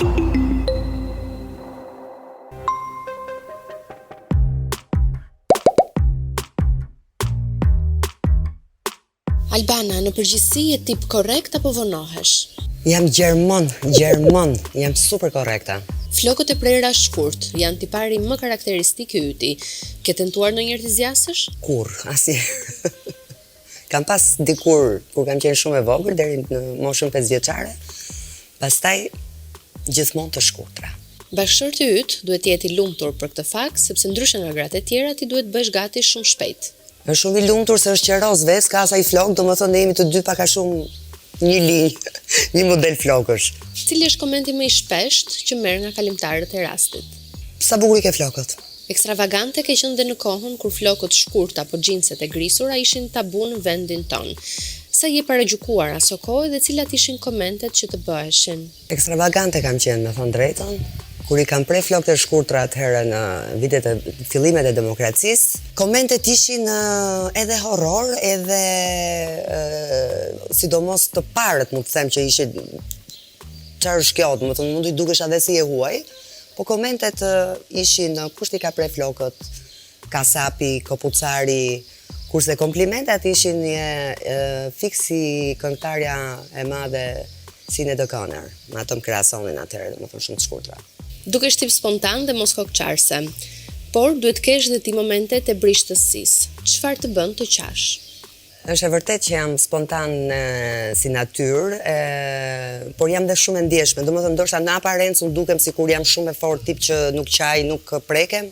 Albana, në përgjithësi je tip korrekt apo vonohesh? Jam gjermon, jam super korrekta. Flokët e prera shkurt janë tipari më karakteristik i yti. Ke tentuar ndonjëherë të zgjasësh? Kur, asnjëherë. Kam pas dikur kur kam qenë shumë e vogël deri në moshën 5 vjeçare. Pastaj gjithmonë të shkurtra. Bashkëshorti yt duhet të jetë i lumtur për këtë fakt, sepse ndryshe nga gratë e tjera ti duhet bësh gati shumë shpejt. Është shumë i lumtur se është qeroz ves, ka asaj flok, domethënë ne jemi të dy pak a shumë një linjë, një model flokësh. Cili është komenti më i shpesht që merr nga kalimtarët e rastit? Sa bukur i ke flokët. Ekstravagante ke qenë dhe në kohën kur flokët shkurt apo xhinset e grisura ishin tabu në vendin ton. Sa je paragjykuar aso kohë dhe cilat ishin komentet që të bëheshin? Ekstravagante kam qenë, me thënë drejtën. Kur i kam prej flokët e shkurtra atëherë në vitet e fillimet e demokracisë, komentet ishin edhe horror, edhe sidomos të parët, mund të them që ishin çfarë është kjo, domethënë mund të dukesh edhe si e huaj, po komentet ishin kush i ka prej flokët, kasapi, kopucari, kurse komplimentat ishin një fiksi këngëtarja e madhe Sinead O'Connor, me ato më krahasonin atëherë, domethënë shumë të shkurtra. Dukesh tip spontan dhe mos kokçarse, por duhet kesh dhe ti momentet e brishtësisë. Çfarë të bën të qash? Është e vërtet që jam spontan si natyrë, por jam dhe shumë e ndjeshme. Domethënë ndoshta në aparencë unë dukem sikur jam shumë e fortë tip që nuk qaj, nuk prekem,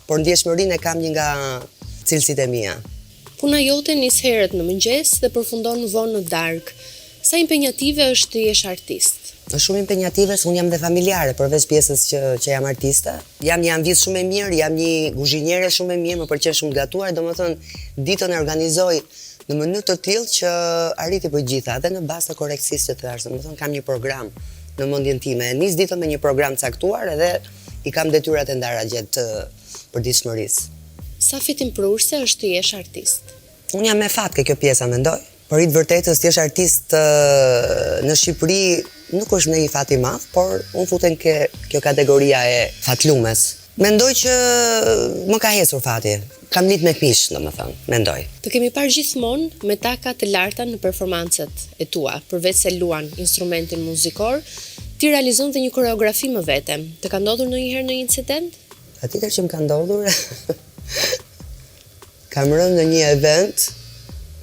por ndjeshmërinë e kam një nga cilësitë e mia. Puna jote nis herët në mëngjes dhe përfundon vonë në darkë. Sa impenjative është të jesh artist? Është shumë impenjative se unë jam dhe familjare, përveç pjesës që jam artiste. Jam një anvis shumë e mirë, jam një kuzhinjere shumë e mirë, më pëlqen shumë të gatuar, domethënë ditën e organizoj në mënyrë të tillë që arriti për gjitha, edhe në bazë të korrektsisë që thash, domethënë kam një program në mendjen time. Nis ditën me një program caktuar edhe i kam detyrat e ndara gjatë përditshmërisë. Sa fitim prurse është të jesh artist? Unë jam me fat ke kjo pjesa mendoj. Por i të vërtetës të jesh artist në Shqipëri nuk është në i fat i madh, por unë futen kjo kategoria e fatlumes. Mendoj që më ka hesur fati. Kam lit me mish, domethënë, mendoj. Të kemi parë gjithmonë me taka të larta në performancet e tua, përveç se luan instrumentin muzikor, ti realizon dhe një koreografi më vete. Të ka ndodhur ndonjëherë në një incident? Patjetër që më ka ndodhur. Kam rënë në një event,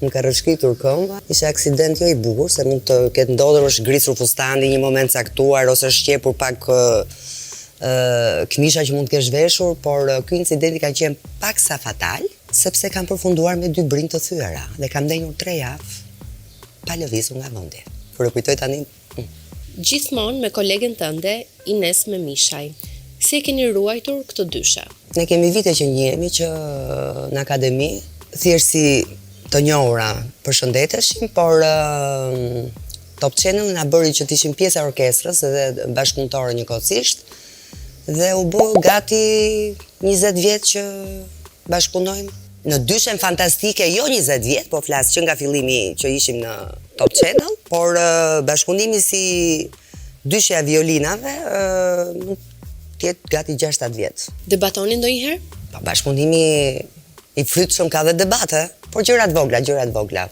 më ka rrëshqitur këmba, ishte aksident jo i bukur, se mund të ketë ndodhur është grisur fustani një moment caktuar, ose shqepur pak këmisha që mund të kesh veshur, por ky incidenti ka qenë pak sa fatal, sepse kam përfunduar me 2 brinj të thyera dhe kam ndenjur 3 javë pa lëvizur nga vendi. Kur e kujtoj tani. Gjithmonë me kolegen tënde, Ines me Mishaj. Si e keni ruajtur këtë dyshe? Ne kemi vite që njihemi që në akademi, thjesht si të njohura përshëndeteshim, por Top Channel na bëri që të ishim pjesë e orkestrës dhe bashkëpunëtore njëkohësisht, dhe u bë gati 20 vjet që bashkëpunojmë. Në dyshem fantastike, jo 20 vjet, po flas që nga fillimi që ishim në Top Channel, por bashkëpunimi si dyshja violinave mund të jetë gati 6-7 vjet. Debatoni ndonjëherë? Bashkëpunimi i frytshëm ka dhe debate, por gjërat vogla.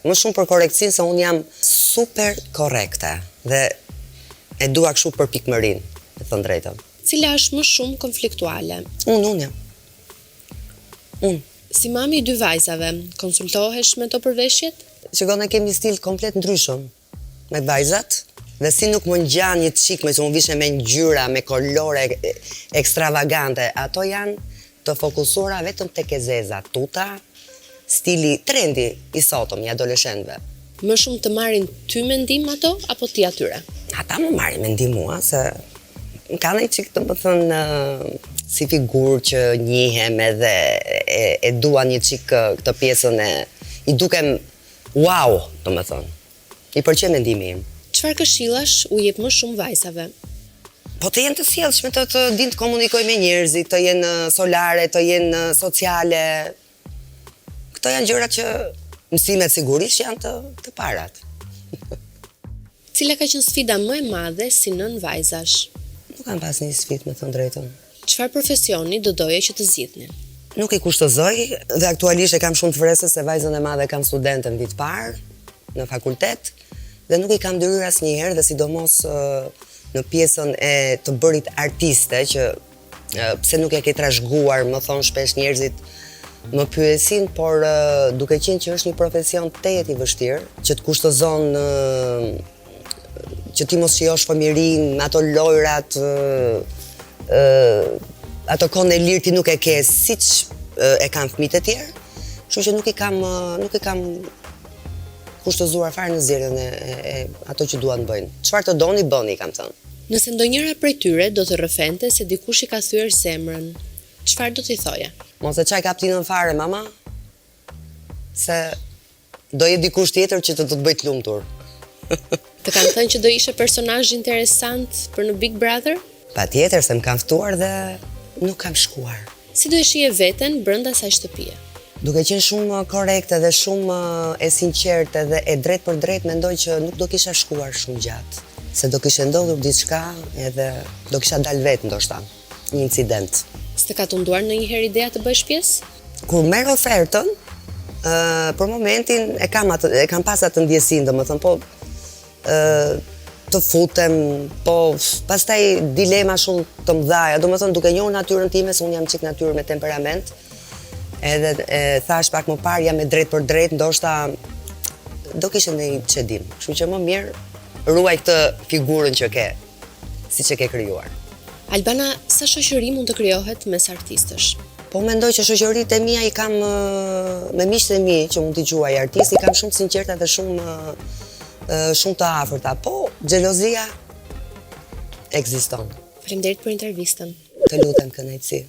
Më shumë për korrektësinë se unë jam super korrekte dhe e dua kështu për pikmërinë, me thënë drejtën. Cila është më shumë konfliktuale? Unë jam. Unë. Si mami i 2 vajzave, konsultohesh me to përveshjet? Shikoj, ne kemi stil komplet ndryshëm me vajzat, dhe si nuk më ngjan një çik, se unë vishe me ngjyra, me kolore ekstravagante, ato janë të fokusuara vetëm tek e zeza, tuta, stili, trendi i sotëm, i adoleshentëve. Më shumë të marrin ty mendim ato, apo ti atyre? Ata më marrin mendim mua, se ka një çik të më thënë si figurë që njihem edhe e dua një çik këtë pjesën i dukem wow, të më thënë. I pëlqen mendimi im. Çfarë këshillash u jep më shumë vajzave? Po të jenë të sjellshme, të dinë të komunikojnë me njerëzit, të jenë solare, të jenë sociale. Këto janë gjëra që mësimet sigurisht janë të parat. Cila ka qenë sfida më e madhe si nën vajzash? Nuk kam pas një sfidë, me thënë drejtën. Çfarë profesioni do doje që të zgjidhni? Nuk i kushtozoj dhe aktualisht e kam shumë të fresë se vajzën e madhe kam studentën vit parë në fakultet dhe nuk i kam dëryr asnjëherë dhe sidomos në pjesën e të bërit artiste që pse nuk e ke trashëguar, më thon shpesh njerëzit më pyesin, por duke qenë që është një profesion tejet i vështirë, që të kushtozon që ti mos shijosh fëmirin, ato lojrat, ato kohën e lirë ti nuk e ke siç e kanë fëmijët e tjerë, kështu që nuk i kam kushtozuar fare në zgjedhjen e ato që duan bëjnë. Çfarë të doni bëni, kam thënë. Nëse ndonjëra prej tyre do të rrëfente se dikush i ka thyer zemrën, çfarë do t'i thoje? Mos e çaj kaptinën fare, mama, se do jetë dikush tjetër që të bëj të lumtur. Të kanë thënë që do ishe personazh interesant për në Big Brother? Patjetër, se më kanë ftuar dhe nuk kam shkuar. Si do e shije veten brenda asaj shtëpie? Duke qenë shumë korrekte dhe shumë e sinqertë dhe e drejt për drejt, mendoj që nuk do kisha shkuar shumë gjatë. Se do kishte ndodhur diçka edhe do kisha dalë vetë ndoshta, një incident. S'të ka tunduar ndonjëherë ideja të bësh pjesë? Kur merr ofertën, për momentin e kam pas atë ndjesinë, domethënë po të futem, po pastaj dilema shumë të mëdha, domethënë duke njohur natyrën time, se unë jam çik natyrë me temperament, edhe thash pak më parë jam me drejt për drejt, ndoshta do kishte ndonjë çedim. Kështu që më mirë ruaj këtë figurën që ke, siç e ke krijuar. Albana, sa shoqëri mund të krijohet mes artistësh? Po mendoj që shoqëritë e mia i kam me miqtë e mi, që mund t'i quaj artist, i kam shumë të sinqerta dhe shumë të afërta, po xhelozia ekziston. Faleminderit për intervistën. Të lutem, kënaqësi.